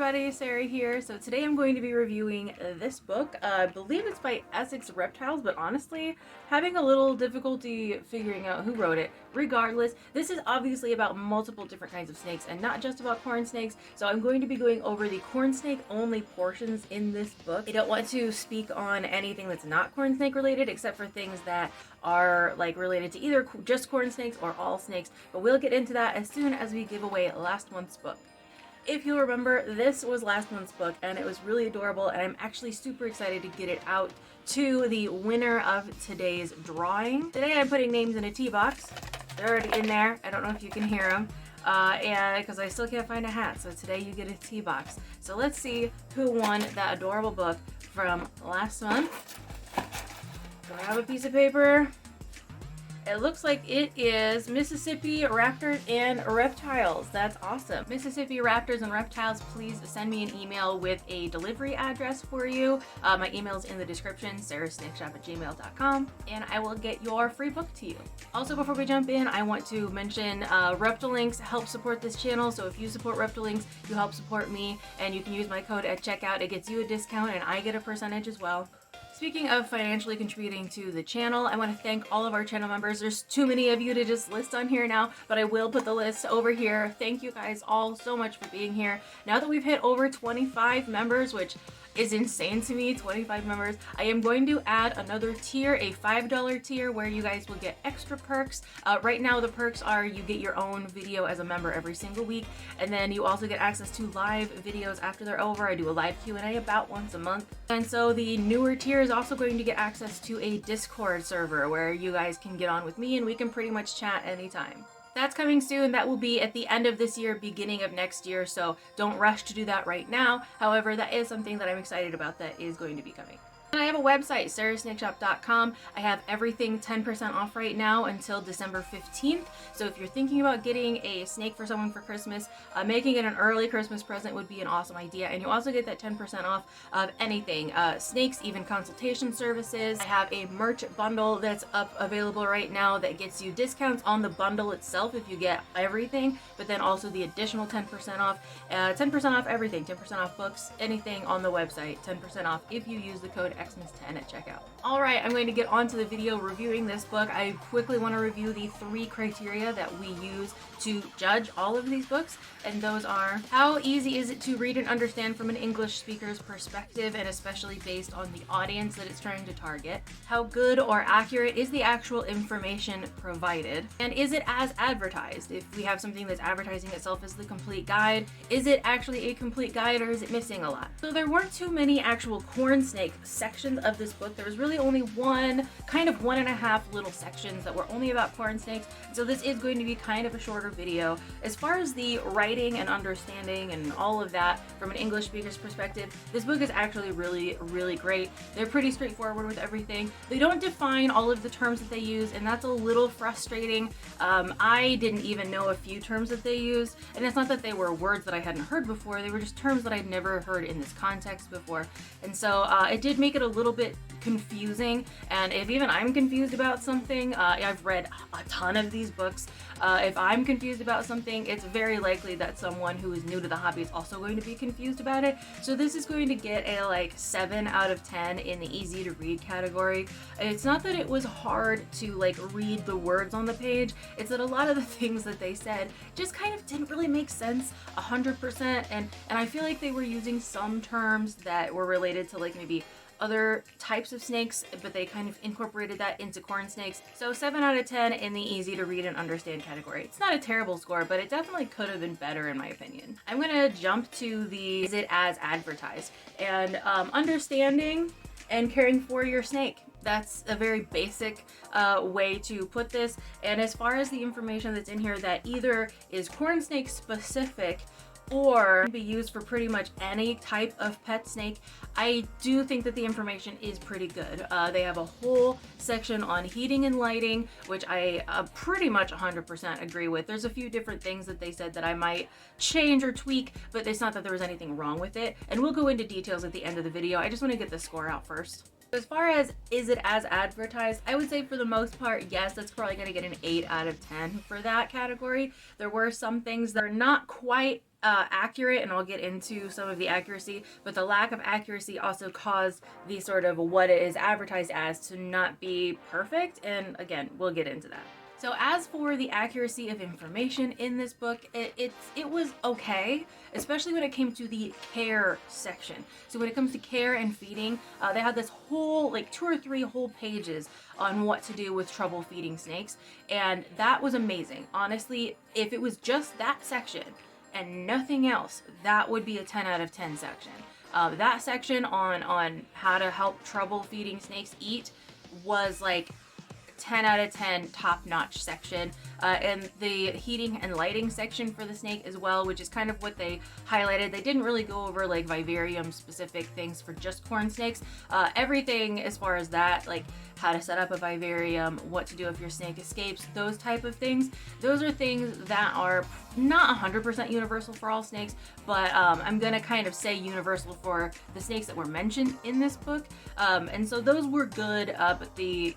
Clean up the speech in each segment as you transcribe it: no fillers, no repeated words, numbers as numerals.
everybody, Sarah here. So today I'm going to be reviewing this book. I believe it's by Essex Reptiles, but honestly, having a little difficulty figuring out who wrote it. Regardless, this is obviously about multiple different kinds of snakes and not just about corn snakes. So I'm going to be going over the corn snake only portions in this book. I don't want to speak on anything that's not corn snake related except for things that are like related to either just corn snakes or all snakes, but we'll get into that as soon as we give away last month's book. If you'll remember, this was last month's book and it was really adorable, and I'm actually super excited to get it out to the winner of today's drawing. Today I'm putting names in a tea box. They're already in there. I don't know if you can hear them. And because I still can't find a hat, so today you get a tea box. So let's see who won that adorable book from last month. Grab a piece of paper. It looks like it is Mississippi Raptors and Reptiles. That's awesome. Mississippi Raptors and Reptiles, please send me an email with a delivery address for you. My email is in the description, sarahsnakeshop@gmail.com, and I will get your free book to you. Also, before we jump in, I want to mention Reptilinks help support this channel, so if you support Reptilinks, you help support me, and you can use my code at checkout. It gets you a discount, and I get a percentage as well. Speaking of financially contributing to the channel, I want to thank all of our channel members. There's too many of you to just list on here now, but I will put the list over here. Thank you guys all so much for being here. Now that we've hit over 25 members, which is insane to me, 25 members, I am going to add another tier, a $5 tier, where you guys will get extra perks. Right now the perks are you get your own video as a member every single week, and then you also get access to live videos after they're over. I do a live Q&A about once a month. And so the newer tier is also going to get access to a Discord server where you guys can get on with me and we can pretty much chat anytime. That's coming soon. That will be at the end of this year, beginning of next year, so don't rush to do that right now. However, that is something that I'm excited about that is going to be coming. And I have a website, sarahsnakeshop.com. I have everything 10% off right now until December 15th. So if you're thinking about getting a snake for someone for Christmas, making it an early Christmas present would be an awesome idea. And you also get that 10% off of anything, snakes, even consultation services. I have a merch bundle that's up available right now that gets you discounts on the bundle itself if you get everything, but then also the additional 10% off, 10% off everything, 10% off books, anything on the website, 10% off if you use the code Xmas10 at checkout. Alright, I'm going to get on to the video reviewing this book. I quickly want to review the 3 criteria that we use to judge all of these books, and those are: how easy is it to read and understand from an English speaker's perspective, and especially based on the audience that it's trying to target? How good or accurate is the actual information provided? And is it as advertised? If we have something that's advertising itself as the complete guide, is it actually a complete guide or is it missing a lot? So there weren't too many actual corn snake sections of this book. There was really only one, kind of 1.5 little sections that were only about corn snakes. So this is going to be kind of a shorter video. As far as the writing and understanding and all of that from an English speaker's perspective, this book is actually really great. They're pretty straightforward with everything. They don't define all of the terms that they use, and that's a little frustrating. I didn't even know a few terms that they used, and it's not that they were words that I hadn't heard before. They were just terms that I'd never heard in this context before. And so it did make it a little bit confusing, and if even I'm confused about something, I've read a ton of these books. If I'm confused about something, it's very likely that someone who is new to the hobby is also going to be confused about it. So this is going to get a like 7 out of 10 in the easy to read category. It's not that it was hard to like read the words on the page, it's that a lot of the things that they said just kind of didn't really make sense 100%, and I feel like they were using some terms that were related to like maybe other types of snakes, but they kind of incorporated that into corn snakes. So 7 out of 10 in the easy to read and understand category. It's not a terrible score, but it definitely could have been better in my opinion. I'm gonna jump to the is it as advertised, and understanding and caring for your snake. That's a very basic way to put this. And as far as the information that's in here that either is corn snake specific or can be used for pretty much any type of pet snake, I do think that the information is pretty good. They have a whole section on heating and lighting, which I pretty much 100% agree with. There's a few different things that they said that I might change or tweak, but it's not that there was anything wrong with it. And we'll go into details at the end of the video. I just want to get the score out first. As far as is it as advertised, I would say for the most part, yes, that's probably going to get an 8 out of 10 for that category. There were some things that are not quite accurate, and I'll get into some of the accuracy, but the lack of accuracy also caused the sort of what it is advertised as to not be perfect, and again, we'll get into that. So as for the accuracy of information in this book, it was okay, especially when it came to the care section. So when it comes to care and feeding, they had this whole, like 2 or 3 whole pages on what to do with trouble feeding snakes, and that was amazing. Honestly, if it was just that section and nothing else, that would be a 10 out of 10 section. That section on how to help trouble feeding snakes eat was like 10 out of 10 top-notch section, and the heating and lighting section for the snake as well, which is kind of what they highlighted. They didn't really go over like vivarium specific things for just corn snakes. Everything as far as that, like how to set up a vivarium, what to do if your snake escapes, those type of things. Those are things that are not 100% universal for all snakes, but I'm gonna kind of say universal for the snakes that were mentioned in this book. And so those were good, but the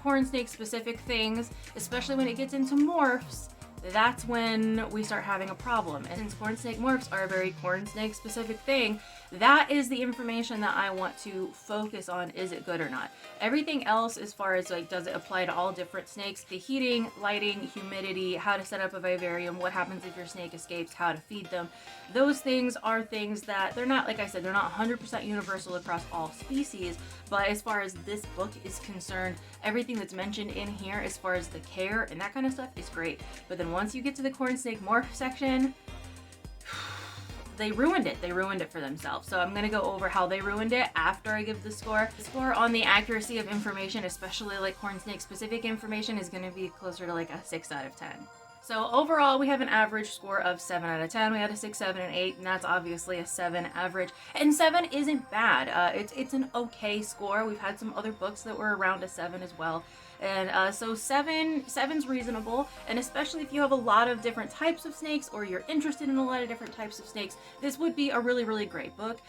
corn snake specific things, especially when it gets into morphs, that's when we start having a problem. And since corn snake morphs are a very corn snake specific thing, that is the information that I want to focus on. Is it good or not? Everything else, as far as like, does it apply to all different snakes? The heating, lighting, humidity, how to set up a vivarium, what happens if your snake escapes, how to feed them. Those things are things that they're not, like I said, they're not 100% universal across all species. But as far as this book is concerned, everything that's mentioned in here as far as the care and that kind of stuff is great. But then once you get to the corn snake morph section, they ruined it. They ruined it for themselves. So I'm going to go over how they ruined it after I give the score. The score on the accuracy of information, especially like corn snake specific information, is going to be closer to like a 6 out of 10. So overall, we have an average score of 7 out of 10. We had a 6, 7, and 8, and that's obviously a 7 average. And 7 isn't bad. It's an okay score. We've had some other books that were around a 7 as well. And so 7's reasonable, and especially if you have a lot of different types of snakes or you're interested in a lot of different types of snakes, this would be a really, really great book.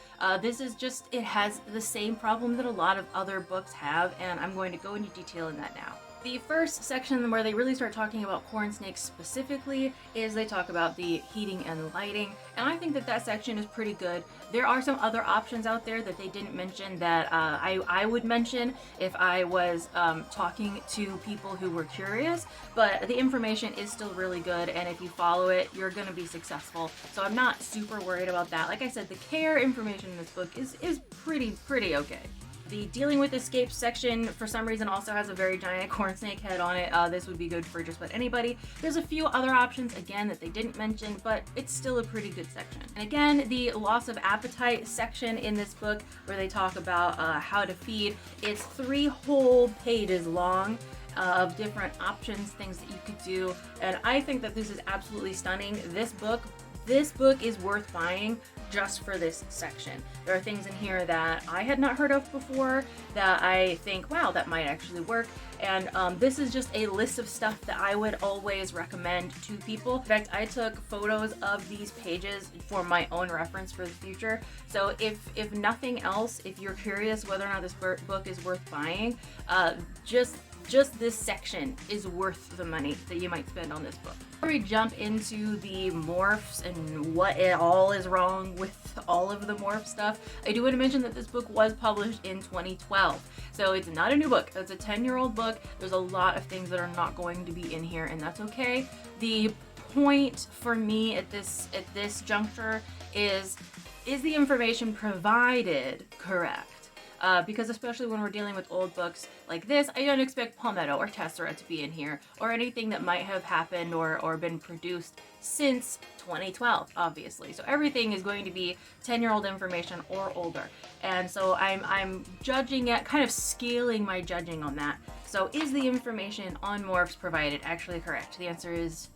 This is just, it has the same problem that a lot of other books have, and I'm going to go into detail in that now. The first section where they really start talking about corn snakes specifically is they talk about the heating and lighting, and I think that that section is pretty good. There are some other options out there that they didn't mention that I would mention if I was talking to people who were curious, but the information is still really good, and if you follow it, you're going to be successful. So I'm not super worried about that. Like I said, the care information in this book is pretty okay. The dealing with escapes section, for some reason, also has a very giant corn snake head on it. This would be good for just about anybody. There's a few other options, again, that they didn't mention, but it's still a pretty good section. And again, the loss of appetite section in this book, where they talk about how to feed, it's 3 whole pages long of different options, things that you could do. And I think that this is absolutely stunning. This book is worth buying just for this section. There are things in here that I had not heard of before that I think, wow, that might actually work. And this is just a list of stuff that I would always recommend to people. In fact, I took photos of these pages for my own reference for the future. So if nothing else, if you're curious whether or not this book is worth buying, just this section is worth the money that you might spend on this book. Before we jump into the morphs and what all is wrong with all of the morph stuff, I do want to mention that this book was published in 2012. So it's not a new book. It's a 10-year-old book. There's a lot of things that are not going to be in here, and that's okay. The point for me at this juncture is the information provided correct? Because especially when we're dealing with old books like this, I don't expect Palmetto or Tessera to be in here, or anything that might have happened or been produced since 2012, obviously. So everything is going to be 10-year-old information or older. And so I'm judging it, kind of scaling my judging on that. So is the information on morphs provided actually correct? The answer is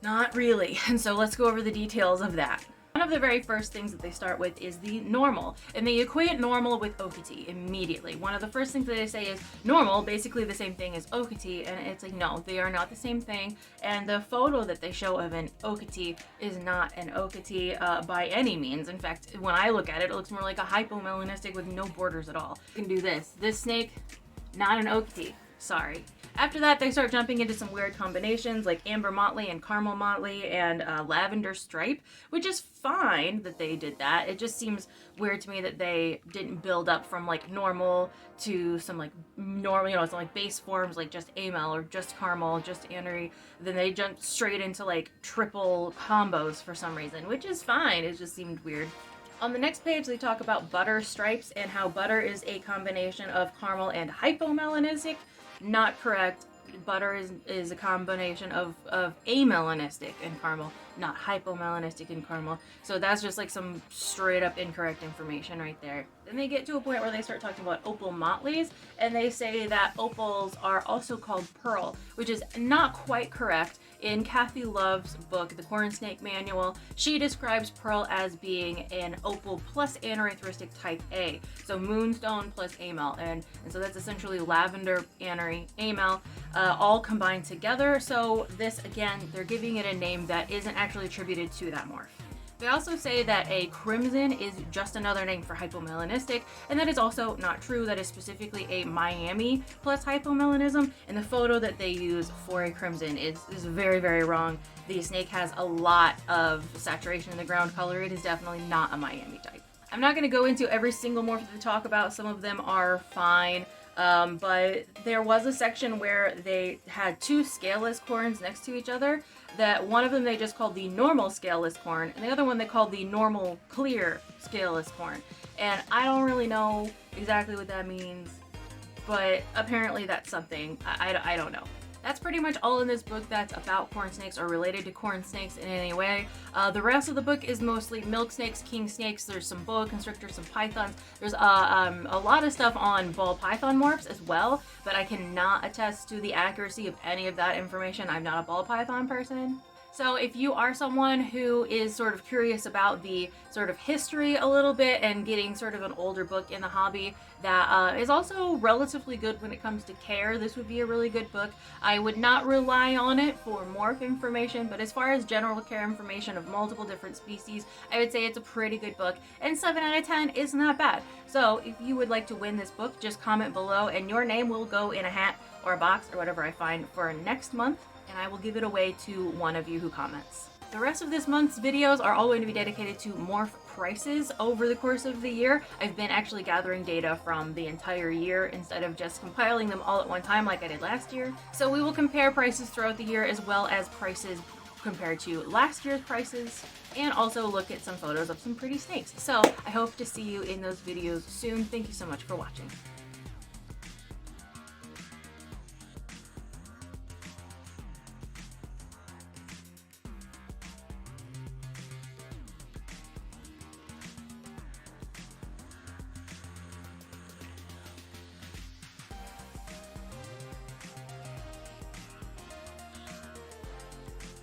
not really. And so let's go over the details of that. One of the very first things that they start with is the normal, and they equate normal with Okatee immediately. One of the first things that they say is normal, basically the same thing as Okatee, and it's like, no, they are not the same thing. And the photo that they show of an Okatee is not an Okatee by any means. In fact, when I look at it, it looks more like a hypomelanistic with no borders at all. You can do this. This snake, not an Okatee. Sorry. After that, they start jumping into some weird combinations like Amber Motley and Caramel Motley and Lavender Stripe, which is fine that they did that. It just seems weird to me that they didn't build up from like normal to some like normal, some like base forms like just Amel or just Caramel, just Anery. Then they jumped straight into like triple combos for some reason, which is fine. It just seemed weird. On the next page, they talk about Butter Stripes and how Butter is a combination of caramel and hypomelanistic. Not correct. Butter is a combination of amelanistic and caramel, not hypomelanistic and caramel. So that's just like some straight up incorrect information right there. Then they get to a point where they start talking about opal motleys, and they say that opals are also called pearl, which is not quite correct. In Kathy Love's book, The Corn Snake Manual, she describes pearl as being an opal plus anerythristic type A. So moonstone plus amel. And so that's essentially lavender, anery, amel, all combined together. So this, again, they're giving it a name that isn't actually attributed to that morph. They also say that a crimson is just another name for hypomelanistic, and that is also not true. That is specifically a Miami plus hypomelanism, and the photo that they use for a crimson is very, very wrong. The snake has a lot of saturation in the ground color. It is definitely not a Miami type. I'm not going to go into every single morph that they talk about. Some of them are fine. But there was a section where they had two scaleless corns next to each other, that one of them they just called the normal scaleless corn, and the other one they called the normal clear scaleless corn. And I don't really know exactly what that means, but apparently that's something. I don't know. That's pretty much all in this book that's about corn snakes or related to corn snakes in any way. The rest of the book is mostly milk snakes, king snakes. There's some boa constrictors, some pythons. There's a lot of stuff on ball python morphs as well, but I cannot attest to the accuracy of any of that information. I'm not a ball python person. So if you are someone who is sort of curious about the sort of history a little bit and getting sort of an older book in the hobby that is also relatively good when it comes to care, this would be a really good book. I would not rely on it for morph information, but as far as general care information of multiple different species, I would say it's a pretty good book, and 7 out of 10 is not bad. So if you would like to win this book, just comment below and your name will go in a hat or a box or whatever I find for next month, and I will give it away to one of you who comments. The rest of this month's videos are all going to be dedicated to morph prices over the course of the year. I've been actually gathering data from the entire year instead of just compiling them all at one time like I did last year. So we will compare prices throughout the year as well as prices compared to last year's prices, and also look at some photos of some pretty snakes. So I hope to see you in those videos soon. Thank you so much for watching.